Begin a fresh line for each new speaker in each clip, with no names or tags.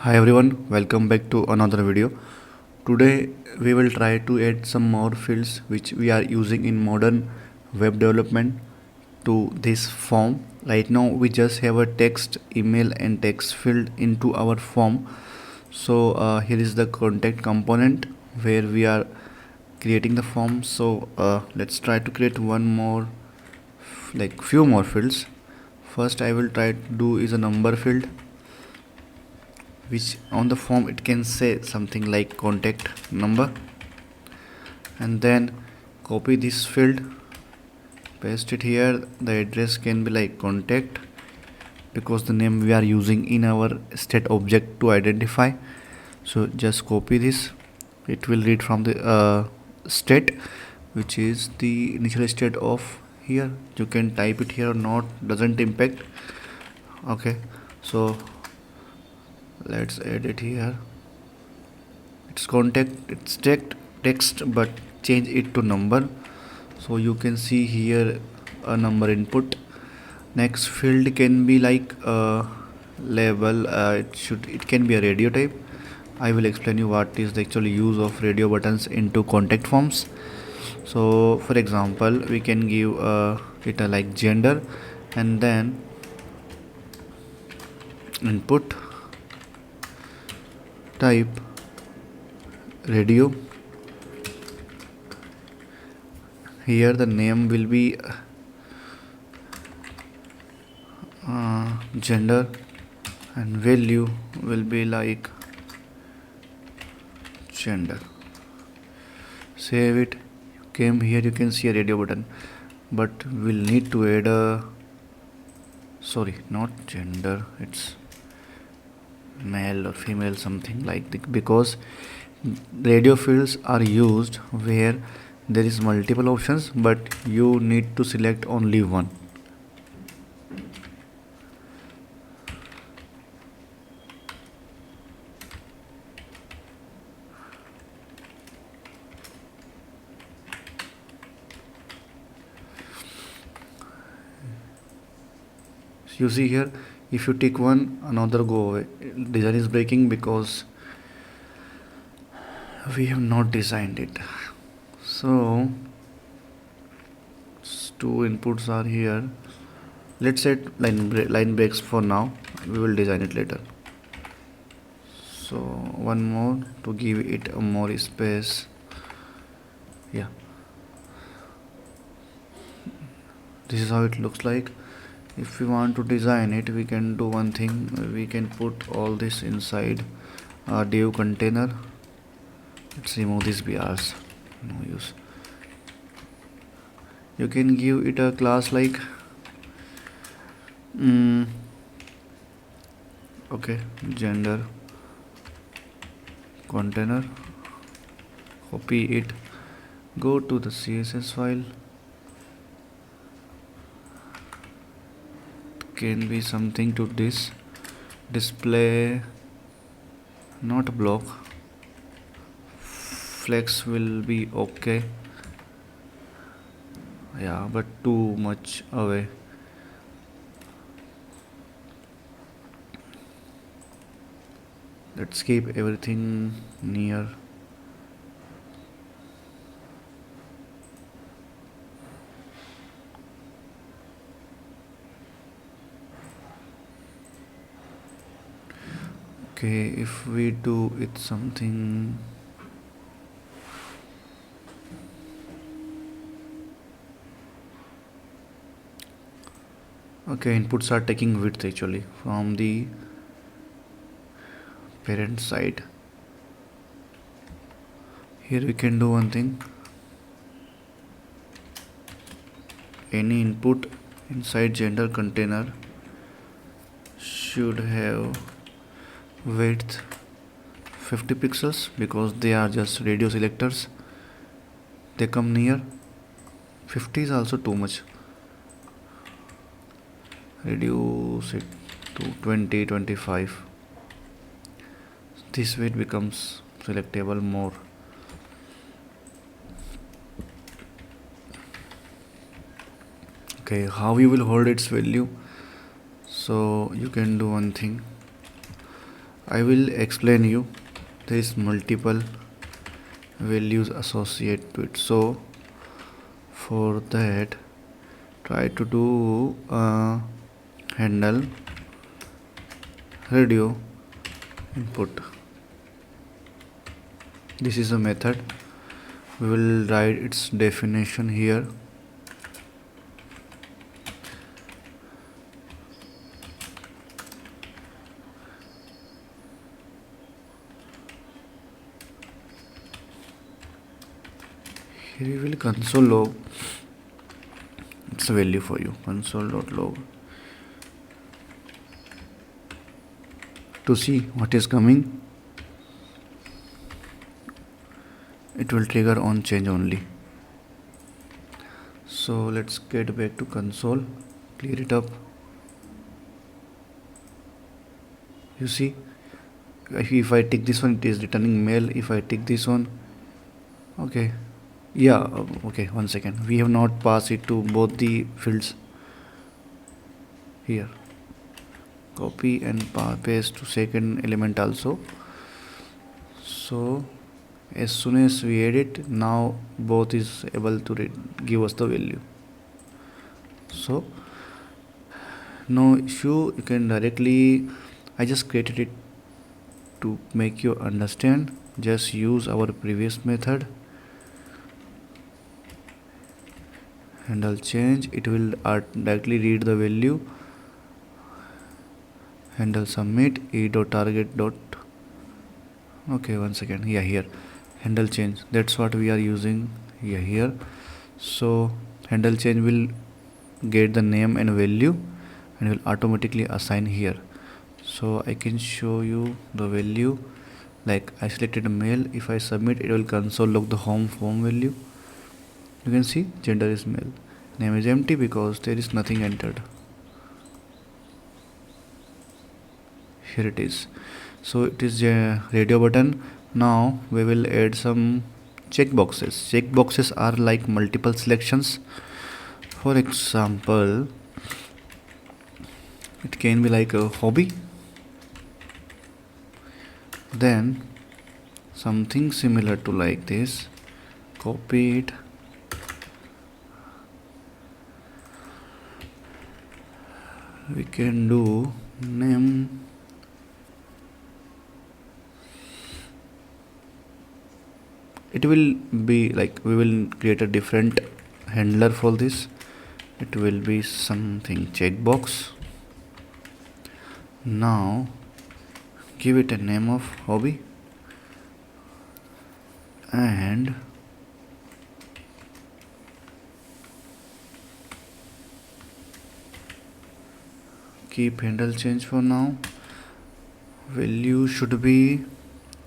Hi everyone, welcome back to another video. Today we will try to add some more fields which we are using in modern web development to this form. Right now we just have a text, email and text field into our form. So here is the contact component where we are creating the form. So let's try to create one more, like few more fields. First I will try to do is a number field, which on the form it can say something like contact number, and then copy this field, paste it here. The address can be like contact because the name we are using in our state object to identify. So just copy this. It will read from the state, which is the initial state of here. You can type it here or not, doesn't impact. Okay, so let's add it here. It's contact, it's text, but change it to number. So you can see here a number input. Next field can be like a label. It can be a radio type. I will explain you what is the actual use of radio buttons into contact forms. So for example, we can give it a like gender, and then input type radio. Here the name will be gender, and value will be like gender. Save it. Came here, you can see a radio button, but we'll need to add a, sorry, not gender, it's male or female, something like that, because radio fields are used where there is multiple options but you need to select only one. You see here, if you tick one, another go away. Design is breaking because we have not designed it. So two inputs are here. Let's set line breaks for now. We will design it later. So one more to give it a more space. Yeah, this is how it looks like. If we want to design it, we can do one thing. We can put all this inside a div container. Let's remove these BRs, no use. You can give it a class like okay, gender container. Copy it, go to the CSS file. Can be something to this display, not block. Flex will be okay, yeah, but too much away. Let's keep everything near. Okay, if we do it something, okay, inputs are taking width actually from the parent side. Here we can do one thing. Any input inside gender container should have width 50 pixels because they are just radio selectors. They come near. 50 is also too much. Reduce it to 20, 25. This way it becomes selectable more. Okay, how you will hold its value? So you can do one thing. I will explain you. There is multiple values associated to it, so for that try to do handle radio input. This is a method. We will write its definition here. Here we will console log. It's a value for you, console.log, to see what is coming. It will trigger on change only. So let's get back to console, clear it up. You see, if I take this one, it is returning mail. If I take this one, okay, yeah, okay, 1 second, we have not passed it to both the fields. Here, copy and paste to second element also. So as soon as we edit, now both is able to give us the value. So no issue, you can directly, I just created it to make you understand. Just use our previous method, handle change, it will directly read the value, handle submit, e.target dot, okay, 1 second, yeah, here handle change, that's what we are using here. So handle change will get the name and value and will automatically assign here. So I can show you the value, like I selected a male. If I submit, it will console log the home value. You can see gender is male, name is empty because there is nothing entered. Here it is. So it is a radio button. Now we will add some checkboxes. Checkboxes are like multiple selections. For example, it can be like a hobby, then something similar to like this, copy it, we can do name, it will be like, we will create a different handler for this. It will be something checkbox. Now give it a name of hobby and keep handle change for now. Value should be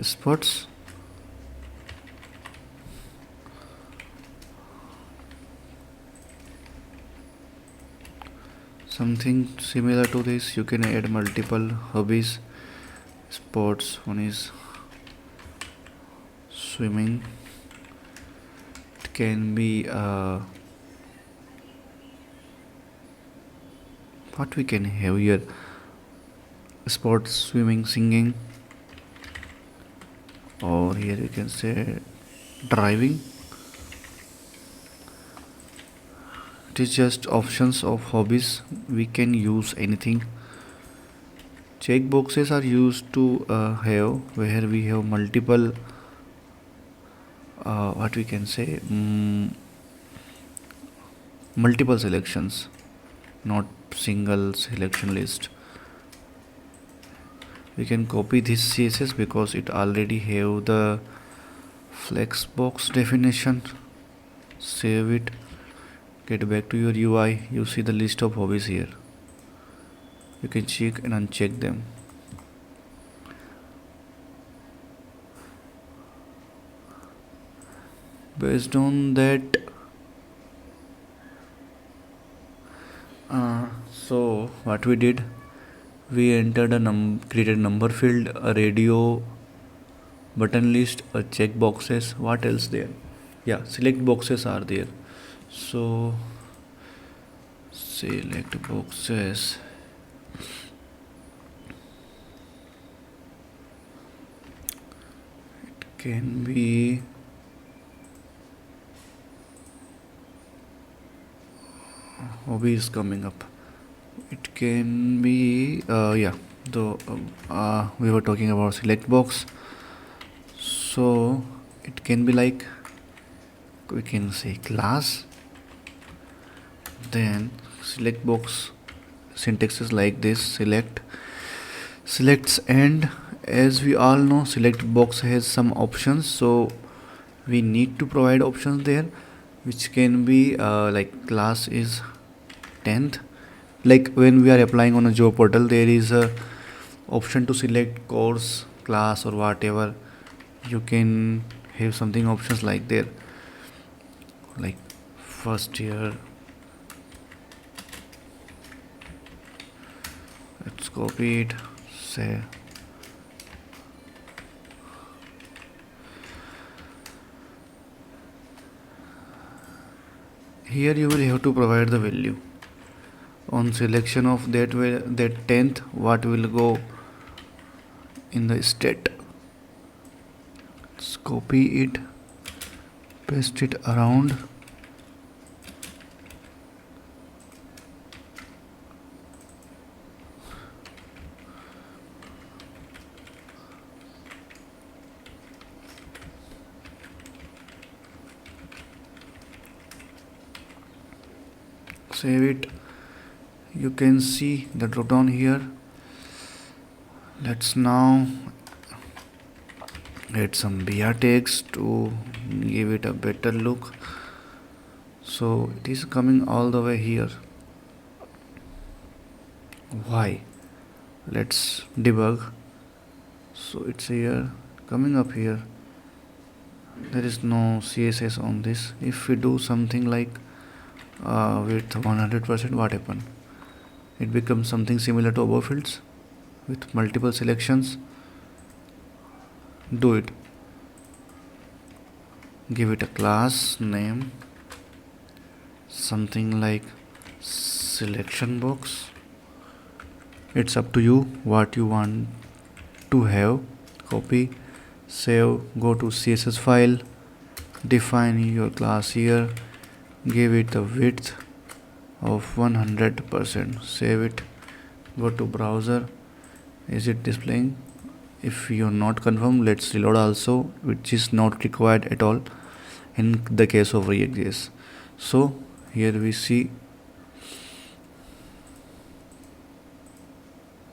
sports. Something similar to this, you can add multiple hobbies. Sports, one is swimming. It can be what we can have here, sports, swimming, singing, or here you can say driving. It is just options of hobbies, we can use anything. Checkboxes are used to have where we have multiple what we can say multiple selections, not single selection list. We can copy this CSS because it already have the flexbox definition. Save it, get back to your UI, you see the list of hobbies here. You can check and uncheck them. Based on that, so what we did, we entered created a number field, a radio button list, a check boxes. What else there? Yeah, select boxes are there. So select boxes. can be hobby is coming up. It can be yeah, though we were talking about select box, so it can be like, we can say class, then select box syntax is like this: select, selects, and as we all know, select box has some options, so we need to provide options there, which can be like class is 10th. Like when we are applying on a job portal, there is a option to select course, class, or whatever. You can have something options like there, like first year. Let's copy it, say here you will have to provide the value on selection of that way, that 10th, what will go in the state. Let's copy it, paste it around. Save it. You can see the drop down here. Let's now add some BR tags to give it a better look. So it is coming all the way here. Why? Let's debug. So it's here, coming up here. There is no CSS on this. If we do something like with 100%, what happen? It becomes something similar to above fields with multiple selections. Do it. Give it a class name, something like selection box. It's up to you what you want to have. Copy, save, go to CSS file, define your class here, give it a width of 100%, save it, go to browser. Is it displaying? If you're not confirmed, let's reload also, which is not required at all in the case of ReactJs. So here we see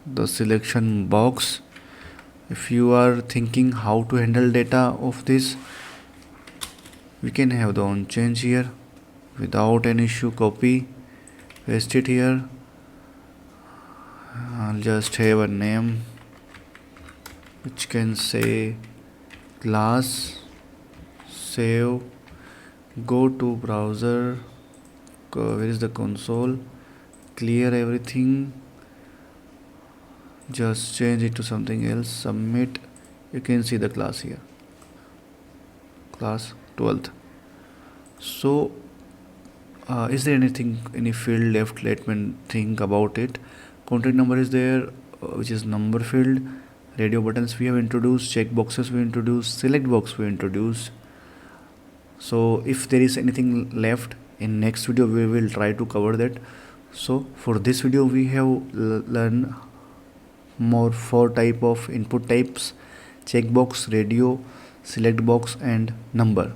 the selection box. If you are thinking how to handle data of this, we can have the on change here without an issue. Copy, paste it here. I'll just have a name which can say class, save, go to browser, where is the console, clear everything, just change it to something else, submit. You can see the class here, class 12th. So is there anything, any field left? Let me think about it. Contact number is there, which is number field. Radio buttons we have introduced, check boxes we introduced, select box we introduced. So if there is anything left, in next video we will try to cover that. So for this video we have learned more 4 type of input types: checkbox, radio, select box, and number.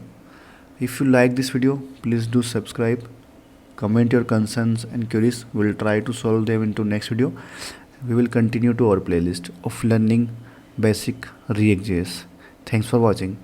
If you like this video, please do subscribe, comment your concerns and queries. We'll try to solve them into next video. We will continue to our playlist of learning basic ReactJs. Thanks for watching.